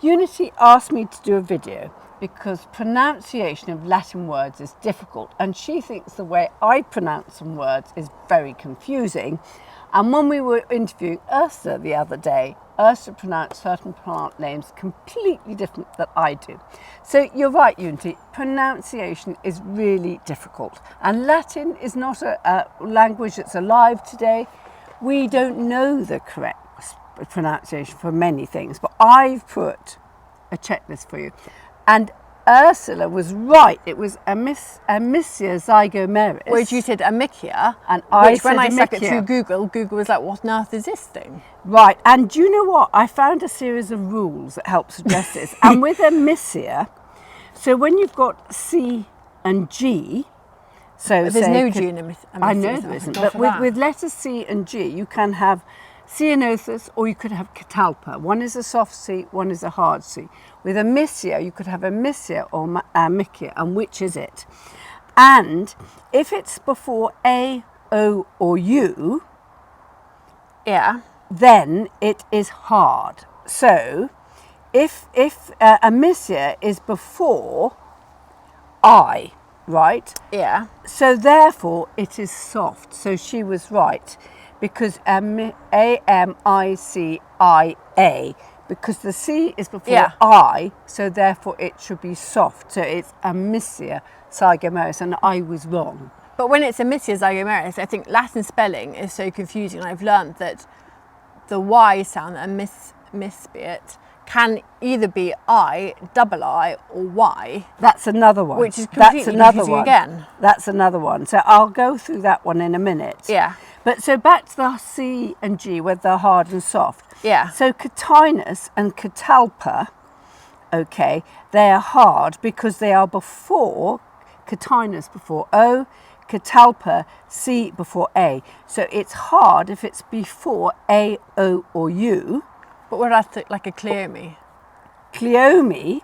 Unity asked me to do a video because pronunciation of Latin words is difficult, and she thinks the way I pronounce some words is very confusing. And when we were interviewing Ursula the other day, Ursula pronounced certain plant names completely different than I do. So you're right, Unity, pronunciation is really difficult. And Latin is not a language that's alive today. We don't know the correct pronunciation for many things, but I've put a checklist for you. And Ursula was right. It was Amici zygomeris. Which you said Amicia, and I when I stuck it Amicia. through Google was like, what on earth is this thing? Right, and do you know what? I found a series of rules that helps address this. And with Amicia, so when you've got C and G, so but there's no G in Amicia. I know there isn't, but with letters C and G, you can have Ceanothus or you could have Catalpa. One is a soft C, one is a hard C. With Amicia, you could have Amicia or Amicia, and which is it? And if it's before A, O or U, yeah, then it is hard. So if Amicia is before I, right? Yeah. So therefore it is soft. So she was right, because A-M-I-C-I-A, because the C is before I, so therefore it should be soft. So it's Amicia zygomeris, and I was wrong. But when it's Amicia zygomeris, I think Latin spelling is so confusing. I've learned that the Y sound, a misbit, can either be I, double I, or Y. That's another one. Which is completely confusing again. That's another one. So I'll go through that one in a minute. Yeah. But so back to the C and G, where they're hard and soft. Yeah. So Clematis and Catalpa, okay, they are hard because they are before, Clematis before O, Catalpa, C before A. So it's hard if it's before A, O or U. But what about like a Cleome? Cleome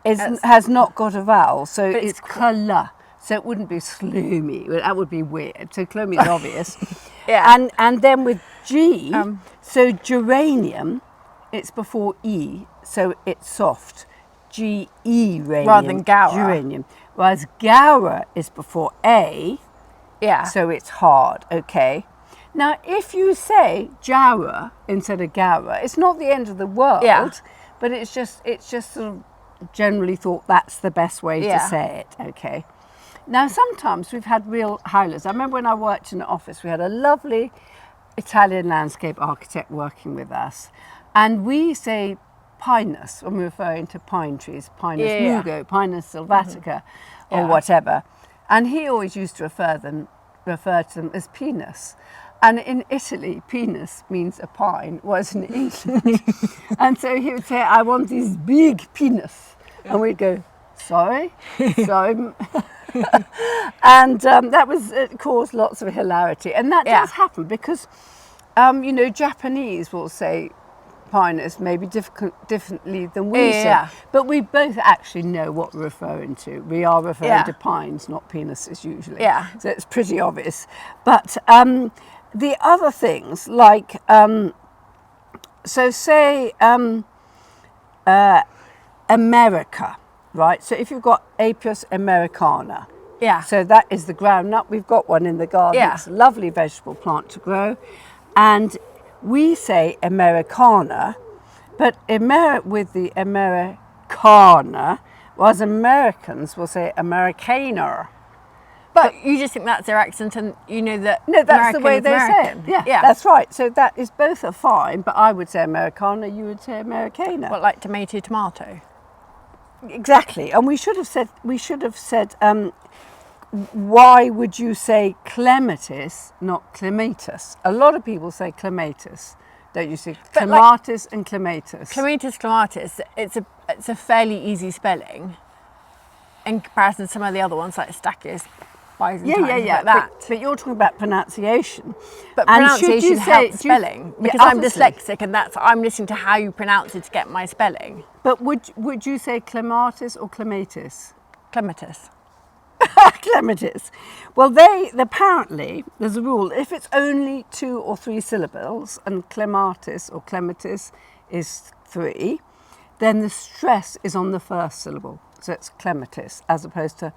has not got a vowel, so it's cla. So it wouldn't be sloomy. That would be weird. So clomie is obvious. Yeah. And then with G, so geranium, it's before E, so it's soft. G-E-ranium. Rather than gaura. Geranium. Whereas gaura is before A, so it's hard, okay? Now, if you say jara instead of gaura, it's not the end of the world, but it's just sort of generally thought that's the best way to say it, okay? Now, sometimes we've had real howlers. I remember when I worked in the office, we had a lovely Italian landscape architect working with us, and we say pinus when we're referring to pine trees, Pinus mugo, Pinus sylvatica, or whatever. And he always used to refer to them as penis. And in Italy, penis means a pine, whereas in England. And so he would say, I want this big penis. And we'd go, sorry? And that caused lots of hilarity. And that does happen because, Japanese will say pinus maybe differently than we say. But we both actually know what we're referring to. We are referring to pines, not penises usually. Yeah. So it's pretty obvious. But the other things like, say America, right? So if you've got Apios americana, so that is the groundnut. We've got one in the garden. It's a lovely vegetable plant to grow. And we say Americana, but with the Americana, whereas Americans will say Americaner. But you just think that's their accent, and you know that. No, that's the way they American. say it. Yeah, that's right. So that is both are fine, but I would say Americana, you would say Americana. What, like tomato? Exactly. And we should have said, why would you say Clematis, not Clematis? A lot of people say Clematis, don't you see? Clematis and Clematis. Clematis, it's a fairly easy spelling in comparison to some of the other ones like Stachys, Byzantine, like that. But you're talking about pronunciation. But pronunciation helps spelling, because I'm dyslexic, and I'm listening to how you pronounce it to get my spelling. But would you say Clematis or Clematis? Clematis. Clematis. Well, apparently there's a rule. If it's only 2 or 3 syllables, and Clematis or Clematis is 3, then the stress is on the first syllable. So it's clematis as opposed to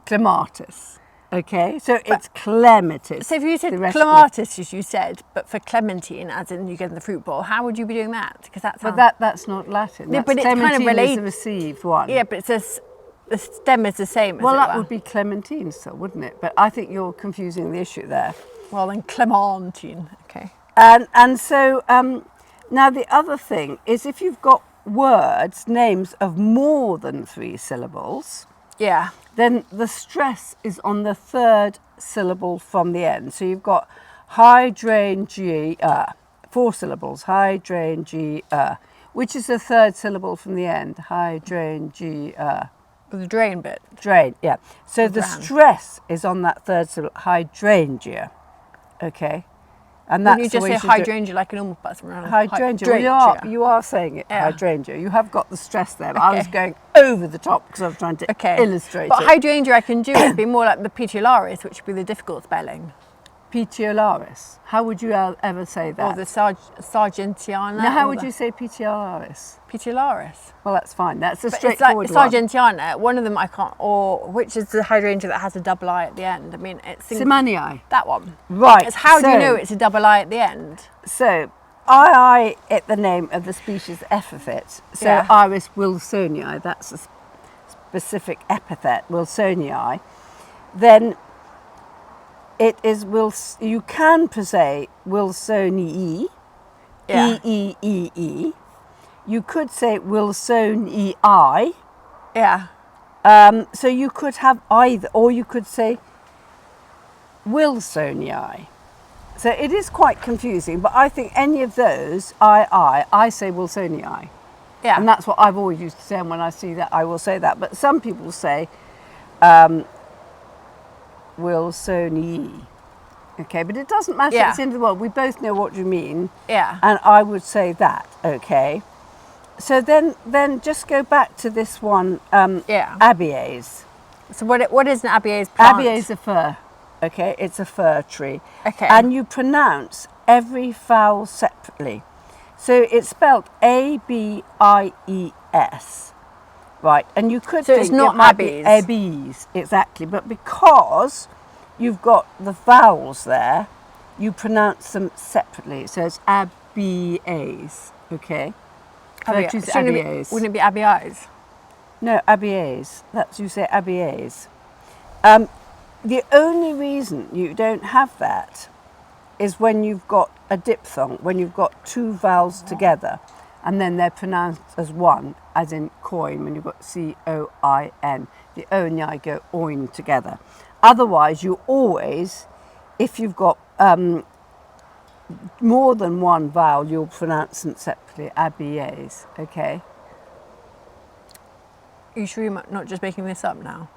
clematis. Okay, so it's clematis. So if you said clematis, as you said, but for clementine, as in you get in the fruit bowl, how would you be doing that? Because that's not Latin. Yeah, but it's clementine kind of related. Is the received one. Yeah, but the stem is the same. Well, that would be clementine still, wouldn't it? But I think you're confusing the issue there. Well, then clementine. Okay. And so now the other thing is if you've got words, names of more than 3 syllables. Yeah. Then the stress is on the third syllable from the end. So you've got hydrangea, 4 syllables, hydrangea, which is the third syllable from the end, hydrangea. The drain bit. Drain, yeah. So the stress is on that third syllable, hydrangea, okay? And that's when you just say hydrangea like a normal person. Hydrangea. Well, you are saying it, hydrangea. You have got the stress there, but I was going over the top because I was trying to illustrate but it. But hydrangea I can do, it'd be more like the petiolaris, which would be the difficult spelling. Petiolaris. How would you ever say that? Or the Sargentiana. Now, how would you say petiolaris? Petiolaris. Well, that's fine. That's a straightforward one. Sargentiana, one of them I can't, or which is the hydrangea that has a double I at the end. I mean, it's... Semanii. That one. Right. It's how do you know it's a double I at the end? So, I at the name of the species epithet. So, Iris wilsonii, that's a specific epithet, wilsonii. Then it is you can say wilsonii, E-E-E-E. You could say wilsonii. Yeah. So you could have either, or you could say wilsonii. So it is quite confusing, but I think any of those, I say wilsonii. Yeah. And that's what I've always used to say, and when I see that, I will say that. But some people say wilsonii. Okay, but it doesn't matter. It's the end of the world. We both know what you mean. Yeah. And I would say that, okay. So then just go back to this one, Abies. So what is an Abies plant? Abies is a fir, okay? It's a fir tree. Okay. And you pronounce every vowel separately. So it's spelled A-B-I-E-S, right? And you could think it's not it might Abies. be Abies, exactly. But because you've got the vowels there, you pronounce them separately. So it's Abies, okay? Abies. Wouldn't it be Abies? No, Abies. That's, you say Abies. The only reason you don't have that is when you've got a diphthong, when you've got 2 vowels together, and then they're pronounced as one, as in coin, when you've got C-O-I-N. The O and the I go oin together. Otherwise, you always, if you've got more than one vowel, you'll pronounce them separately, Abies, okay? Are you sure you're not just making this up now?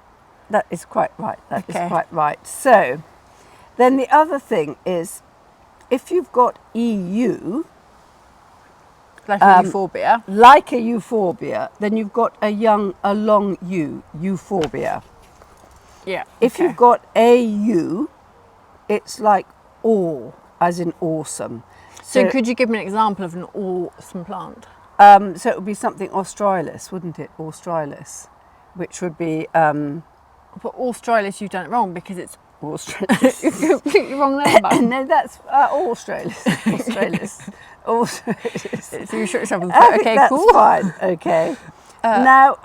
That is quite right, that is quite right. So, then the other thing is, if you've got EU... Like a euphorbia. Like a euphorbia, then you've got a long U, euphorbia. Yeah. If you've got AU, it's like awe, as in awesome. So could you give me an example of an awesome plant? So it would be something australis, wouldn't it? Australis, which would be... But australis, you've done it wrong because it's... Australis. You're completely wrong there, Mum. No, that's australis. Australis. Australis. So you shot yourself in the foot. Okay, that's cool. Fine, okay. Now,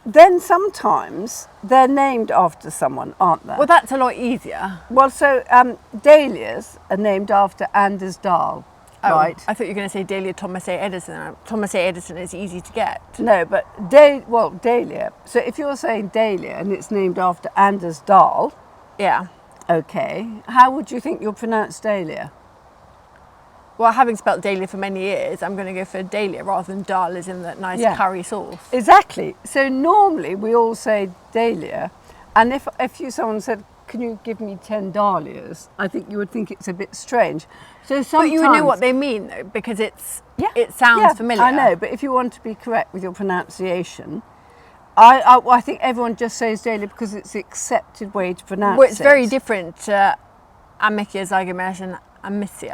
then sometimes they're named after someone, aren't they? Well, that's a lot easier. Well, so dahlias are named after Anders Dahl, right? I thought you were going to say Dahlia Thomas A. Edison. Thomas A. Edison is easy to get. No, but dahlia. So if you're saying dahlia and it's named after Anders Dahl, okay, how would you think you'll pronounce dahlia? Well, having spelt dahlia for many years, I'm going to go for dahlia rather than dal as in that nice curry sauce. Exactly. So normally we all say dahlia, and if someone said, "Can you give me 10 dahlias?" I think you would think it's a bit strange. So sometimes, but you would know what they mean though, because it sounds familiar. I know, but if you want to be correct with your pronunciation, I think everyone just says dahlia because it's the accepted way to pronounce it. Well, it's very different to Amici, zygomeris, and Amici,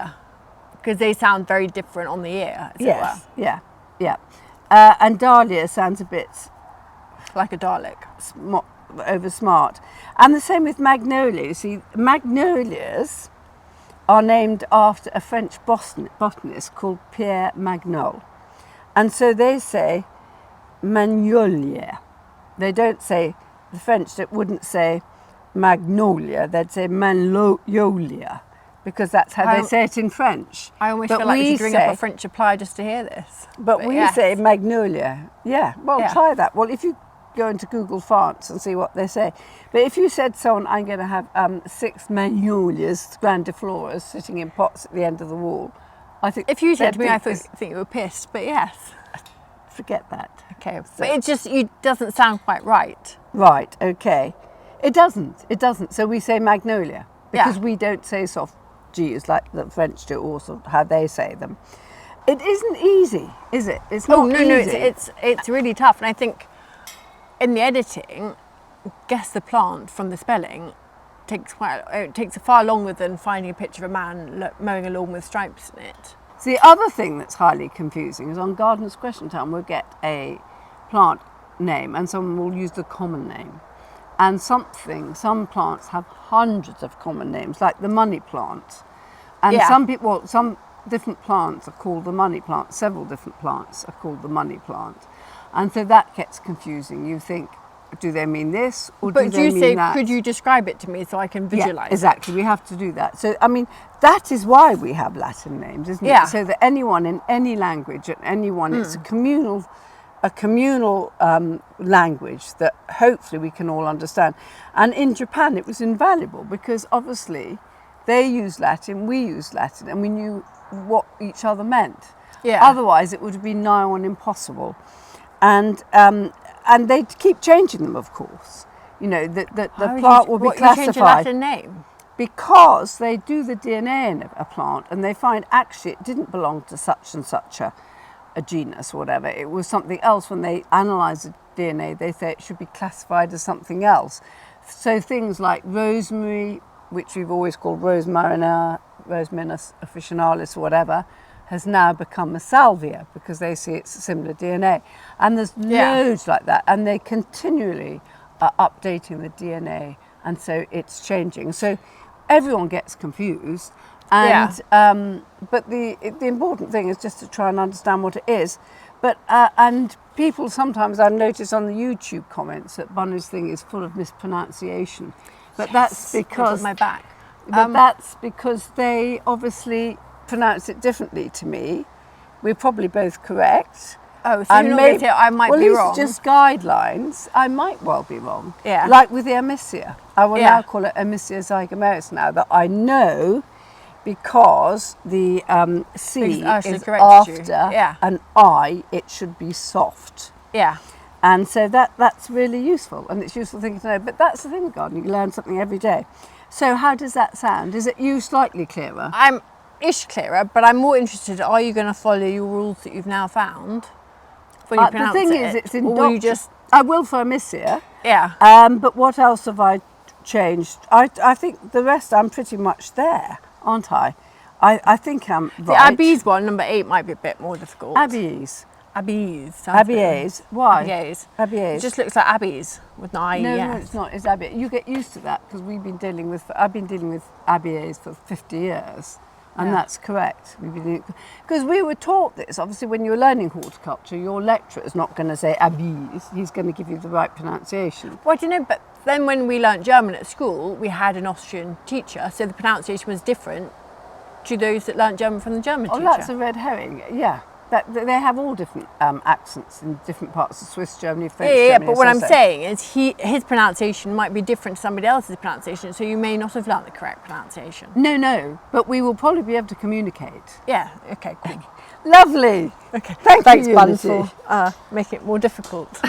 because they sound very different on the ear. Yes, yeah. And dahlia sounds a bit like a Dalek. Over smart. And the same with magnolia. You see, magnolias are named after a French botanist called Pierre Magnol. And so they say magnolia. They don't say, the French wouldn't say magnolia, they'd say magnolia, because that's how they say it in French. I almost feel like we should bring up a French apply just to hear this. But we say magnolia. Yeah, well, try that. Well, if you go into Google France and see what they say. But if you said someone, I'm going to have 6 magnolias grandifloras sitting in pots at the end of the wall, I think... If you said to me, I think you were pissed, but yes. Forget that. Okay, so but it doesn't sound quite right. Right, okay. It doesn't. So we say magnolia, because we don't say soft G's like the French do, or sort of how they say them. It isn't easy, is it? It's not easy. No, it's really tough. And I think in the editing, guess the plant from the spelling takes far longer than finding a picture of a man mowing a lawn with stripes in it. So the other thing that's highly confusing is on Gardener's Question Time we'll get a plant name and someone will use the common name. And some plants have hundreds of common names, like the money plant. And some different plants are called the money plant. Several different plants are called the money plant. And so that gets confusing. You think, do they mean this or do they mean that? Could you describe it to me so I can visualise it? Exactly, we have to do that. So, I mean, that is why we have Latin names, isn't it? So that anyone in any language, it's a communal language that hopefully we can all understand. And in Japan it was invaluable because obviously they use Latin, we use Latin, and we knew what each other meant. Otherwise it would have been nigh on impossible. And they keep changing them, of course. You know, the plant will be classified. You change a Latin name? Because they do the DNA in a plant and they find actually it didn't belong to such and such a genus or whatever. It was something else. When they analyse the DNA, they say it should be classified as something else. So things like rosemary, which we've always called Rose Marinus officinalis or whatever, has now become a salvia because they see it's a similar DNA. And there's loads like that, and they continually are updating the DNA, and so it's changing. So everyone gets confused, and but the important thing is just to try and understand what it is. But and people sometimes, I've noticed on the YouTube comments that Bunny's thing is full of mispronunciation, but that's because my back. But that's because they obviously pronounce it differently to me. We're probably both correct. Oh, so you're not going to say I might be wrong? Well, it's just guidelines. I might well be wrong. Yeah. Like with the Amicia. I will now call it Amicia zygomeris now that I know, because the C is after an I, it should be soft. Yeah. And so that's really useful, and it's a useful thing to know. But that's the thing with gardening, you learn something every day. So how does that sound? Is it you slightly clearer? I'm ish clearer, but I'm more interested, are you going to follow your rules that you've now found when you pronounce it? The thing is, it's in doctrine. I will for Amicia. Yeah. But what else have I changed? I think the rest I'm pretty much there, aren't I? I think I'm right. The Abies one, number 8, might be a bit more difficult. Abies. Why? Abies. It just looks like Abies with an I. No, it's not. It's Abies. You get used to that because I've been dealing with Abies for 50 years. And that's correct. Because we were taught this. Obviously, when you're learning horticulture, your lecturer is not going to say Abies. He's going to give you the right pronunciation. Well, do you know, but then when we learnt German at school, we had an Austrian teacher, so the pronunciation was different to those that learnt German from the German teacher. Oh, that's a red herring. Yeah. They have all different accents in different parts of Swiss, Germany, French, Germany. But what I'm saying is his pronunciation might be different to somebody else's pronunciation, so you may not have learnt the correct pronunciation. No, but we will probably be able to communicate. Yeah, okay, cool. Lovely. Okay, thanks Bun, for making it more difficult.